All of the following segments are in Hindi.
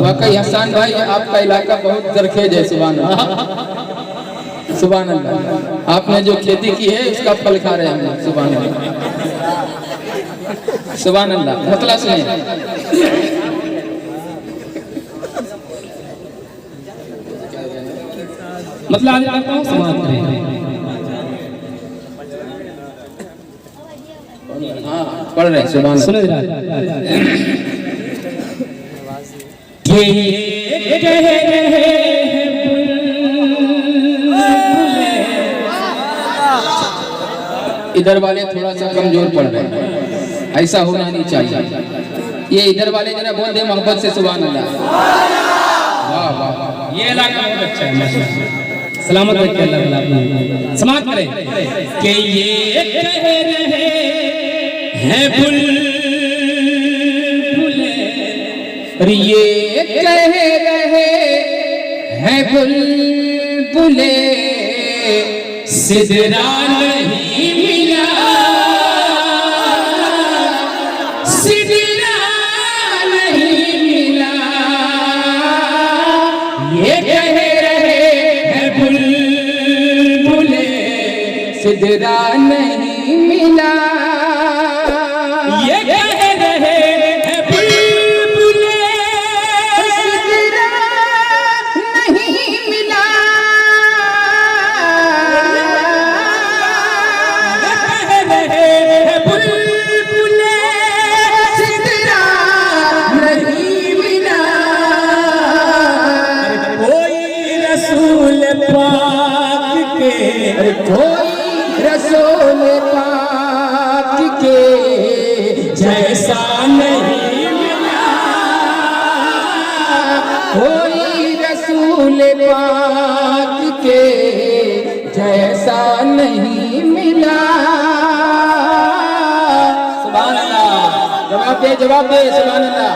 वाकई हसन भाई आपका इलाका बहुत जरखेज है। सुभान अल्लाह, सुभान अल्लाह। आपने जो खेती की है उसका फल खा रहे हैं हम। सुभान अल्लाह, सुभान अल्लाह। मतलब सुने, मतलब आज करता हूँ समाज करें। हाँ पढ़ रहे हैं। सुभान सुनो जरा ये कह रहे हैं इधर वाले थोड़ा सा कमजोर पड़ रहे हैं, ऐसा होना नहीं चाहिए। ये इधर वाले जरा बोल दे मोहब्बत से सुभान अल्लाह। वाह वाह वाह, ये इलाका बहुत अच्छा है माशाअल्लाह। सलामत रखे अल्लाह ताला अपना समाज करे कि ये कह रहे हैं बुलबुले, और ये कह रहे हैं बुलबुले सिदरा नहीं मिला, सिदरा नहीं मिला। ये कह रहे हैं बुलबुले सिदरा नहीं मिला। ये कह रहे हैं बुलबुले सिदरा नहीं मिला। कह रहे हैं बुलबुले सिदरा नहीं मिला। कोई रसूल पाक के, कोई रसूल पाक के जैसा नहीं मिला, कोई रसूल पाक के जैसा नहीं मिला। सुभान अल्लाह। जवाब दे, जवाब दे। सुभान अल्लाह।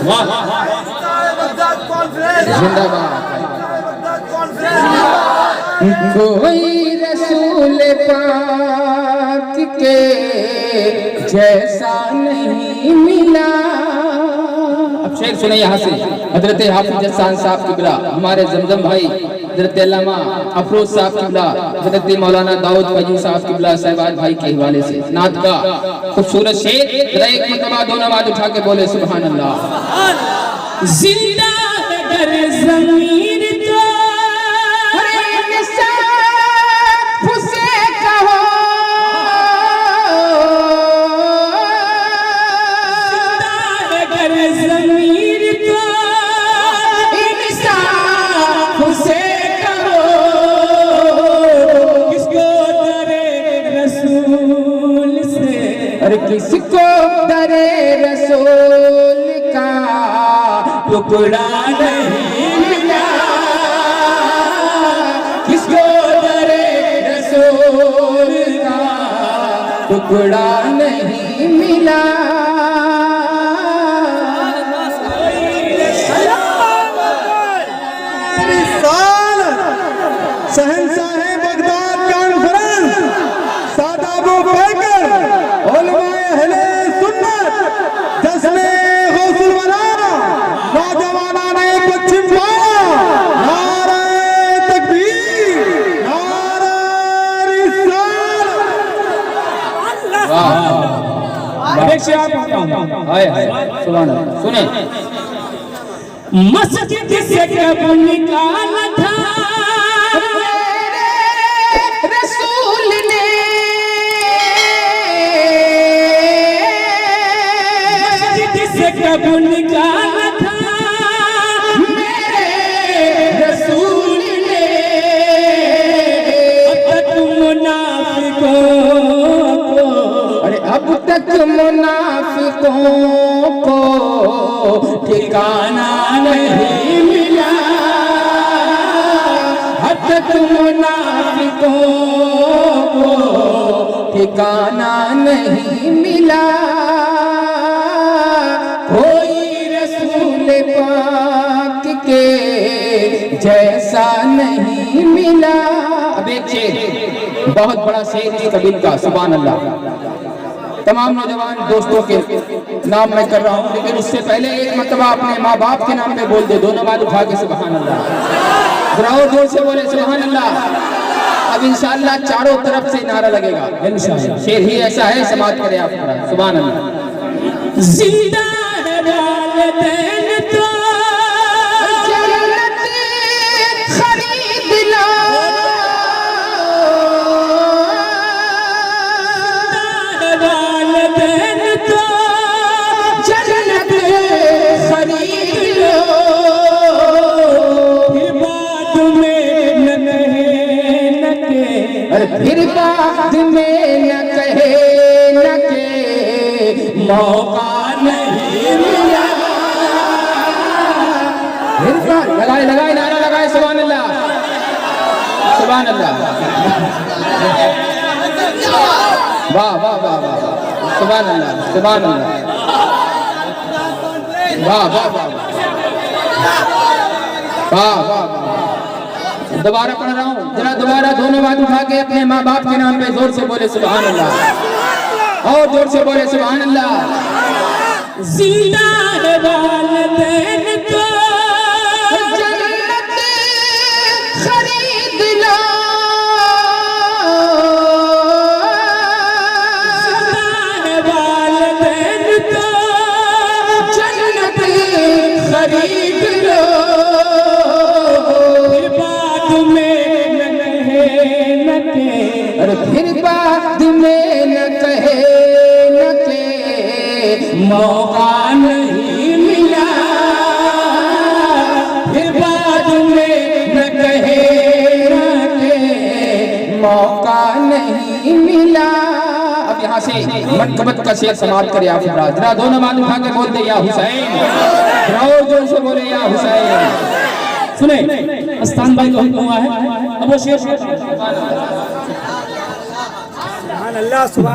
वाह जिंदाबाद। कोई रसूल पाक के जैसा नहीं मिला। अब शेर सुने यहाँ से। हजरत हाफिज हसन साहब किबला, हमारे जमजम भाई हजरत अल्लामा अफरोज साहब किबला, हजरत मौलाना दाऊद फैजी साहब किबला साहबाज भाई के हवाले से नात का खूबसूरत शेर। जरा एक मरतबा दो नमाज उठा के बोले सुभान अल्लाह। जिंदा है गर ज़मीन तो उसे कहो, जिंदा है गर ज़मीन तो इंसाफ उसे कहो। किसको डरे रसूल से, और किसको डरे रसूल का टुकड़ा नहीं मिला, किसको डरे रसूल का टुकड़ा नहीं मिला। शहंशाह बगदाद कॉन्फ्रेंस सादाबो बैकर उलमाए अहले सुन्नत जश्न गौसुल वरा नौजवाना ने पश्चिम वाला नारे तकबीर नारे रिसालत। एक से आप कहता हूं हाय हाय सुभान अल्लाह। सुने, मस्जिद से कब निकाला था रसूल ने, मस्जिद से कब निकाला था मेरे रसूल ने। अब तक मुनाफिकों को, अरे अब तक मुनाफिकों को ठिकाना नहीं मिला। अब तक मुनाफिकों को ठिकाना नहीं मिला। कोई रसूल पाक के जैसा नहीं मिला। अब एक शेर, बहुत बड़ा शेर इस कबील का, सुभान अल्लाह। तमाम नौजवान दोस्तों के नाम मैं कर रहा हूँ, लेकिन उससे पहले एक मरतबा अपने माँ बाप के नाम पे बोल दे, दोनों बात उठा के सुभान अल्लाह। जरा और जोर से बोले सुभान अल्लाह। अब इंशाअल्लाह चारों तरफ से नारा लगेगा इंशाअल्लाह। शेर ही ऐसा है, समाप्त करें आप सुभान अल्लाह। जिंदा है वालिदैन तो जन्नत खरीद लो, वालिदैन तो जन्नत खरीद लो, फिर बाद में न कहे न के, अरे फिर बाद में न कहे न के मौका नहीं मिला। फिर बाद लगाए लगाए नारा लगाए सुभान अल्लाह, सुभान अल्लाह। वाह वाह वाह वाह, सुभान अल्लाह, सुभान अल्लाह, वाह वाह वाह वाह वाह। दोबारा पढ़ रहा हूँ, जरा दोबारा दोनों बात उठा के अपने माँ बाप के नाम पे जोर से बोले सुभान अल्लाह, और जोर से बोले सुभान अल्लाह। जिंदा है वालिदैन तो जन्नत खरीद लो, वालिदैन तो जन्नत खरीद लो, फिर बाद में न कहे न के, अरे फिर बाद में न कहे न के मौका नहीं मिला, फिर बाद में न कहे न के मौका नहीं मिला। अब यहाँ से मनकबत का शेर समाप्त करें आप हजरात। जरा दोनों बात उठा के बोल दे या हुसैन, जरा और जोर से बोले या हुसैन। सुने अस्तान भाई को हुआ है, अब वो शेर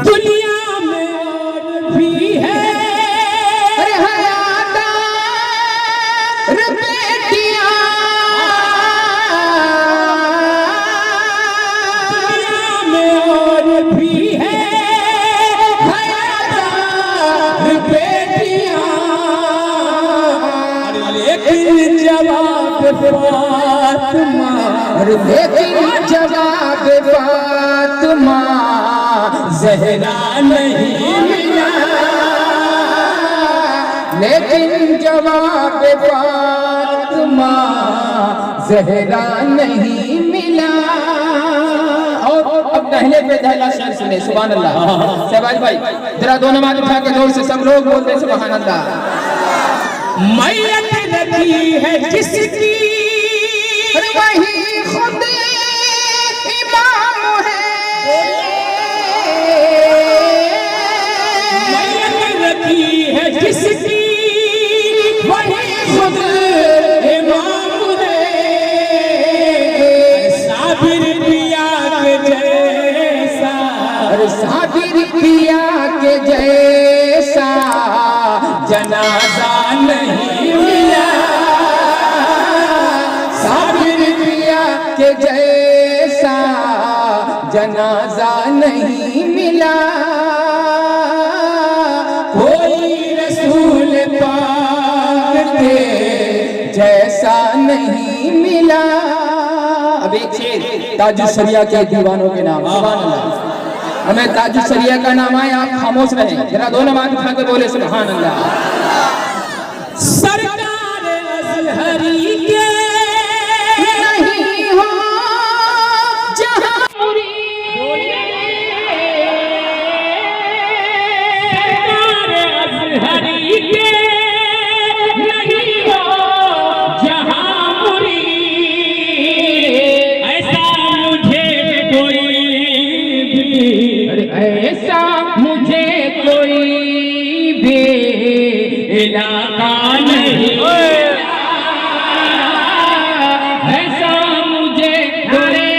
दुनिया में और भी है, अरे हयादार बेटियां, दुनिया में और भी है हयादार बेटियां, लेकिन जवाब फातिमा, अरे लेकिन जवाब फातिमा ज़हरा नहीं मिला, लेकिन जवाब फातिमा ज़हरा नहीं मिला। और अब दहले पे दहला शेर सुने सुभान अल्लाह। शहबाज भाई जरा दोनों हाथ उठा के जोर से सब लोग बोलते सुभान अल्लाह। मैयत रखी है जिसकी वही खुद इमाम है, मैयत रखी है जिसकी वही खुद इमाम है, साबिर पिया के जैसा, अरे साबिर पिया के जैसा जनाजा नहीं मिला, साबिर पिया के जैसा जनाजा नहीं मिला। कोई रसूल पाक के जैसा नहीं मिला। अब एक शेर ताजुल शरिया के दीवानों के नाम, सुभान अल्लाह। हमें ताजुल शरिया का नाम आए, आप खामोश रहें। जरा दोनों हाथ उठा के बोले सुभान अल्लाह। सरकार अज़हरी के नहीं हो जहां सरकार अज़हरी के नहीं हो जहां मुरीद, ऐसा मुझे कोई भी, अरे ऐसा मुझे कोई भी इलाका नहीं, ऐसा मुझे कोई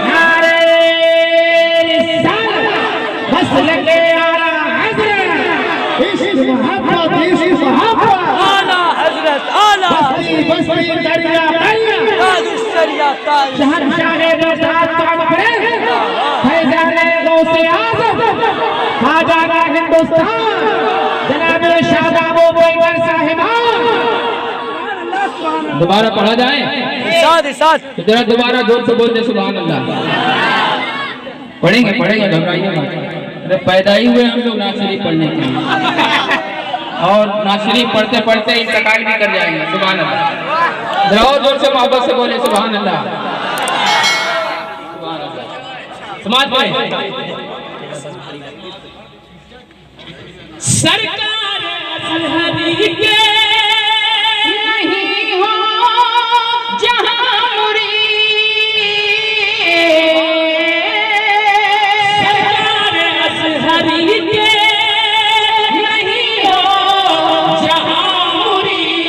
नारे रिसालत मसलक आला हज़रत, इश्क मोहब्बत इश्क मोहब्बत आला हज़रत आला बस्ती दरिया शहंशाहे रोज़ात कॉन्फ्रेंस फैज़ाने गौसे आज़म खाजाना हिंदुस्तान जनाब शादाब पैकर साहिबान। दोबारा पढ़ा जाए तो जरा दोबारा जोर से बोलते सुभान अल्लाह। पढ़ेंगे घबराइए मत। अरे पैदा ही हुए हम लोग नात शरीफ पढ़ने के लिए और नात शरीफ पढ़ते पढ़ते इंतकाल भी कर जाएंगे। सुभान अल्लाह। जरा और जोर से मोहब्बत से बोले सुभान अल्लाह। समाज में सरकार अज़हरी के नहीं हो जहां मुरीद, सरकार अज़हरी के नहीं हो जहां मुरीद,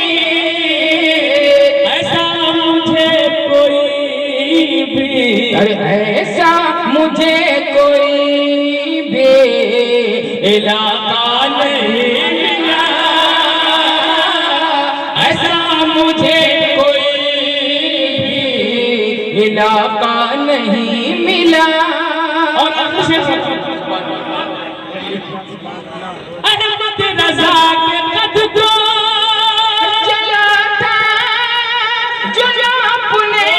ऐसा मुझे कोई भी, अरे ऐसा मुझे कोई भी इलाका नहीं मिला, ऐसा मुझे कोई भी इलाका नहीं मिला। और अहमद रज़ा के कद को चला था जो अपने,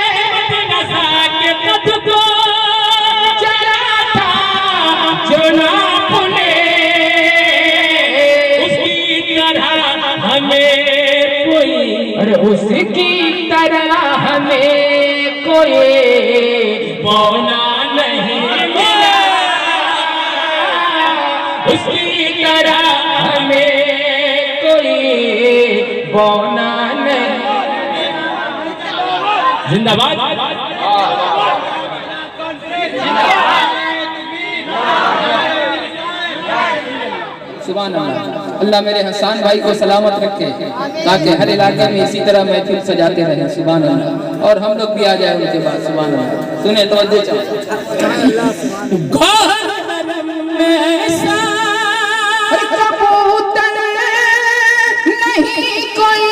अहमद रज़ा के कद को चला था जो अपने, उसकी तरह हमें कोई, अरे उसकी तरह हमें कोई पौना नहीं मिला, उसकी तरह हमें कोई पौना नहीं। जिंदाबाद। सुभान अल्लाह। अल्लाह मेरे हसन भाई को सलामत रखे ताकि हर इलाके में इसी तरह महफिल सजाते रहे। सुभान अल्लाह। और हम लोग भी आ जाए उनके बाद। सुभान अल्लाह। सुने तो कबूतर नहीं कोई,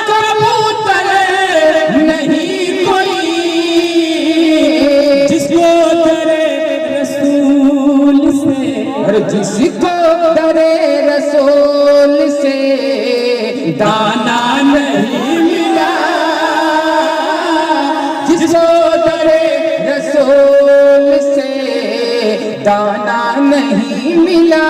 कबूतर नहीं कोई जिसको डरे रसूल से, अरे जिसको डरे रसूल से दाना नहीं मिला, जिसको डरे रसूल से दाना नहीं मिला।